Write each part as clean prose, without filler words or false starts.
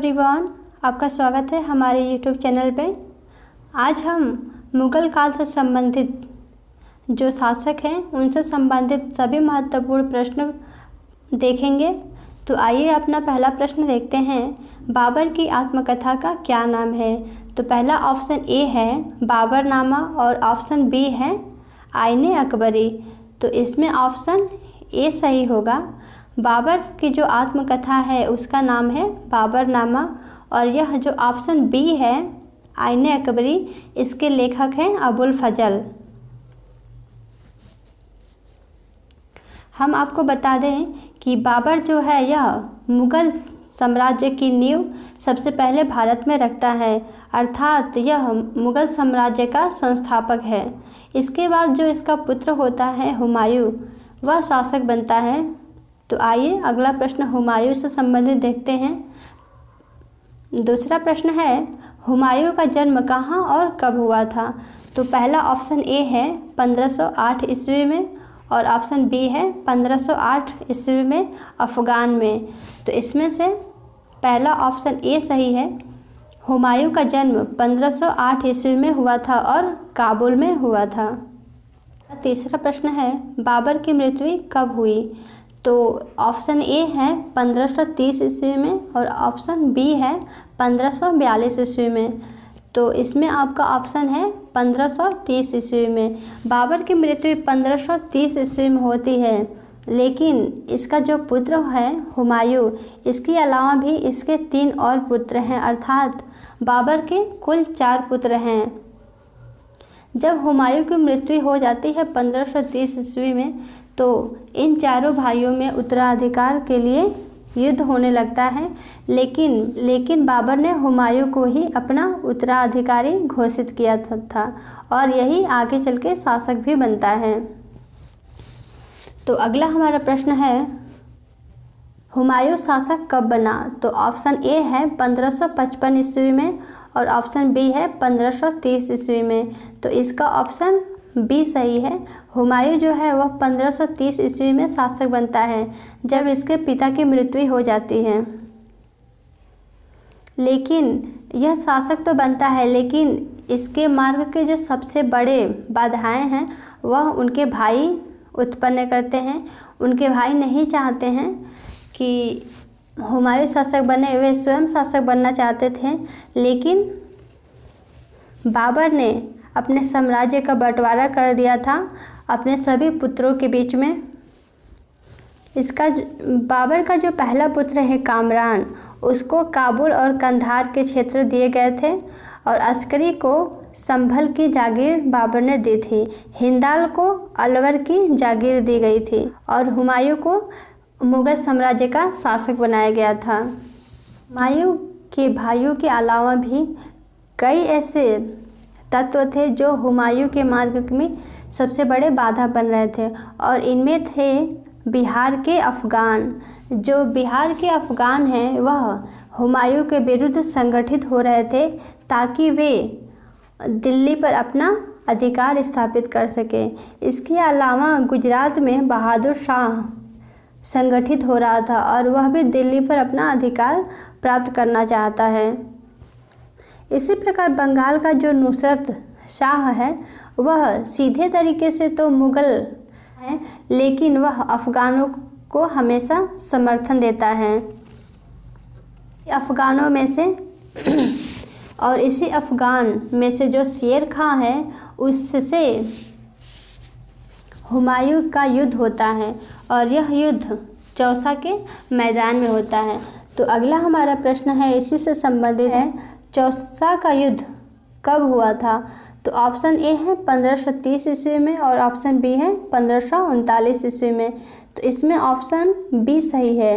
Everyone, आपका स्वागत है हमारे यूट्यूब चैनल पे। आज हम मुग़ल काल से संबंधित जो शासक हैं उनसे संबंधित सभी महत्वपूर्ण प्रश्न देखेंगे। तो आइए अपना पहला प्रश्न देखते हैं। बाबर की आत्मकथा का क्या नाम है? तो पहला ऑप्शन ए है बाबरनामा और ऑप्शन बी है आईने अकबरी। तो इसमें ऑप्शन ए सही होगा। बाबर की जो आत्मकथा है उसका नाम है बाबरनामा और यह जो ऑप्शन बी है आईने अकबरी, इसके लेखक हैं अबुल फजल। हम आपको बता दें कि बाबर जो है यह मुग़ल साम्राज्य की नींव सबसे पहले भारत में रखता है, अर्थात यह मुग़ल साम्राज्य का संस्थापक है। इसके बाद जो इसका पुत्र होता है हुमायूं, वह शासक बनता है। तो आइए अगला प्रश्न हुमायूं से संबंधित देखते हैं। दूसरा प्रश्न है हुमायूं का जन्म कहाँ और कब हुआ था? तो पहला ऑप्शन ए है 1508 ईस्वी में और ऑप्शन बी है 1508 ईस्वी में अफ़गान में। तो इसमें से पहला ऑप्शन ए सही है। हुमायूं का जन्म 1508 ईस्वी में हुआ था और काबुल में हुआ था। तीसरा प्रश्न है बाबर की मृत्यु कब हुई? तो ऑप्शन ए है 1530 ईस्वी में और ऑप्शन बी है 1542 ईस्वी में। तो इसमें आपका ऑप्शन है 1530 ईस्वी में। बाबर की मृत्यु 1530 ईस्वी में होती है, लेकिन इसका जो पुत्र है हुमायूं, इसके अलावा भी इसके 3 और पुत्र हैं, अर्थात बाबर के कुल 4 पुत्र हैं। जब हुमायूं की मृत्यु हो जाती है 1530 ईस्वी में, तो इन चारों भाइयों में उत्तराधिकार के लिए युद्ध होने लगता है, लेकिन बाबर ने हुमायूं को ही अपना उत्तराधिकारी घोषित किया था और यही आगे चल के शासक भी बनता है। तो अगला हमारा प्रश्न है हुमायूं शासक कब बना? तो ऑप्शन ए है 1555 ईस्वी में और ऑप्शन बी है 1530 ईस्वी में। तो इसका ऑप्शन बी सही है। हुमायूं जो है वह 1530 ईस्वी में शासक बनता है, जब इसके पिता की मृत्यु हो जाती है। लेकिन यह शासक तो बनता है, लेकिन इसके मार्ग के जो सबसे बड़े बाधाएं हैं वह उनके भाई उत्पन्न करते हैं। उनके भाई नहीं चाहते हैं कि हुमायूं शासक बने, वे स्वयं शासक बनना चाहते थे, लेकिन बाबर ने अपने साम्राज्य का बंटवारा कर दिया था अपने सभी पुत्रों के बीच में। बाबर का जो पहला पुत्र है कामरान, उसको काबुल और कंधार के क्षेत्र दिए गए थे और अस्करी को संभल की जागीर बाबर ने दी थी। हिंदाल को अलवर की जागीर दी गई थी और हुमायूं को मुग़ल साम्राज्य का शासक बनाया गया था। हुमायूं के भाइयों के अलावा भी कई ऐसे तत्व थे जो हुमायूं के मार्ग में सबसे बड़े बाधा बन रहे थे और इनमें थे बिहार के अफ़गान। जो बिहार के अफ़गान हैं वह हुमायूं के विरुद्ध संगठित हो रहे थे ताकि वे दिल्ली पर अपना अधिकार स्थापित कर सके। इसके अलावा गुजरात में बहादुर शाह संगठित हो रहा था और वह भी दिल्ली पर अपना अधिकार प्राप्त करना चाहता है। इसी प्रकार बंगाल का जो नुसरत शाह है वह सीधे तरीके से तो मुग़ल है, लेकिन वह अफ़गानों को हमेशा समर्थन देता है। अफ़गानों में से और इसी अफ़गान में से जो शेर खां है उससे हुमायूं का युद्ध होता है और यह युद्ध चौसा के मैदान में होता है। तो अगला हमारा प्रश्न है इसी से संबंधित है, चौसा का युद्ध कब हुआ था? तो ऑप्शन ए है 1530 ईस्वी में और ऑप्शन बी है 1539 ईस्वी में। तो इसमें ऑप्शन बी सही है।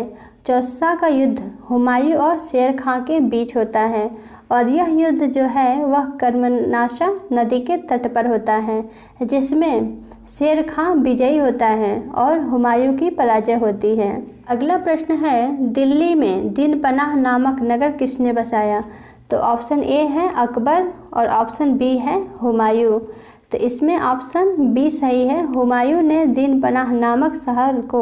चौसा का युद्ध हुमायूं और शेर खां के बीच होता है और यह युद्ध जो है वह कर्मनाशा नदी के तट पर होता है, जिसमें शेर खां विजयी होता है और हुमायूं की पराजय होती है। अगला प्रश्न है दिल्ली में दिन पनाह नामक नगर किसने बसाया? तो ऑप्शन ए है अकबर और ऑप्शन बी है हुमायूं। तो इसमें ऑप्शन बी सही है। हुमायूं ने दिन पनाह नामक शहर को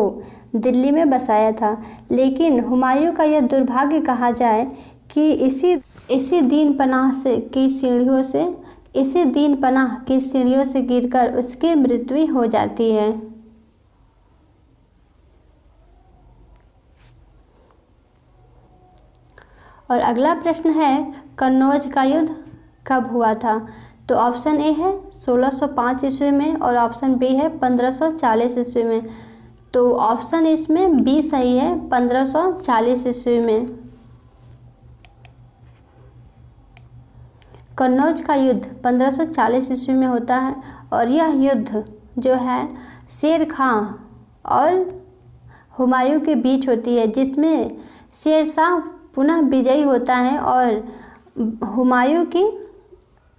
दिल्ली में बसाया था, लेकिन हुमायूं का यह दुर्भाग्य कहा जाए कि इसी दीन पनाह की सीढ़ियों से गिरकर उसकी मृत्यु हो जाती है। और अगला प्रश्न है, कन्नौज का युद्ध कब हुआ था? तो ऑप्शन ए है 1605 ईस्वी में और ऑप्शन बी है 1540 ईस्वी में। तो ऑप्शन इसमें बी सही है, 1540 ईस्वी में। कन्नौज का युद्ध 1540 ईस्वी में होता है और यह युद्ध जो है शेर खां और हुमायूं के बीच होती है, जिसमें शेर शाह पुनः विजयी होता है और हुमायूं की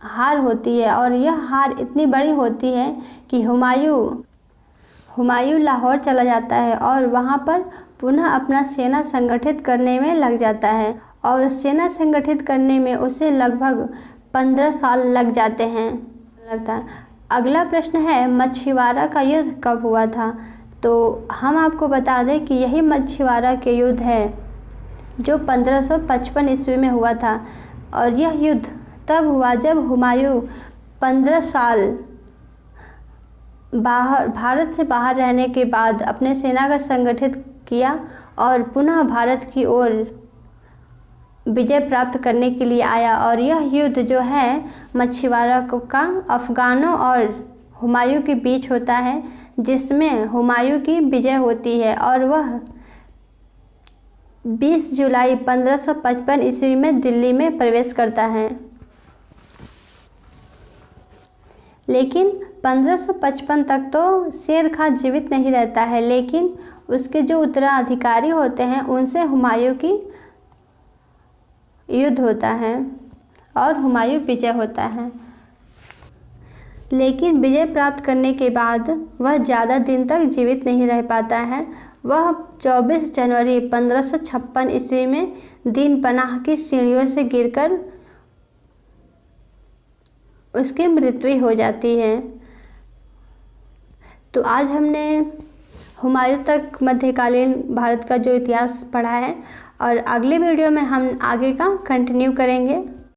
हार होती है। और यह हार इतनी बड़ी होती है कि हुमायूं लाहौर चला जाता है और वहाँ पर पुनः अपना सेना संगठित करने में लग जाता है और सेना संगठित करने में उसे लगभग 15 साल लग जाते हैं लगता है। अगला प्रश्न है, मछीवाड़ा का युद्ध कब हुआ था? तो हम आपको बता दें कि यही मछीवाड़ा के युद्ध है जो 1555 ईस्वी में हुआ था और यह युद्ध तब हुआ जब हुमायूं 15 साल भारत से बाहर रहने के बाद अपने सेना का संगठित किया और पुनः भारत की ओर विजय प्राप्त करने के लिए आया। और यह युद्ध जो है मछीवाड़ा का अफगानों और हुमायूं के बीच होता है, जिसमें हुमायूं की विजय होती है और वह 20 जुलाई 1555 ईस्वी में दिल्ली में प्रवेश करता है। लेकिन 1555 तक तो शेर खां जीवित नहीं रहता है, लेकिन उसके जो उत्तराधिकारी होते हैं उनसे हुमायूं की युद्ध होता है और हुमायूं विजय होता है। लेकिन विजय प्राप्त करने के बाद वह ज़्यादा दिन तक जीवित नहीं रह पाता है। वह 24 जनवरी 1556 ईस्वी में दीन पनाह की सीढ़ियों से गिरकर उसकी मृत्यु हो जाती है। तो आज हमने हुमायूं तक मध्यकालीन भारत का जो इतिहास पढ़ा है और अगले वीडियो में हम आगे का कंटिन्यू करेंगे।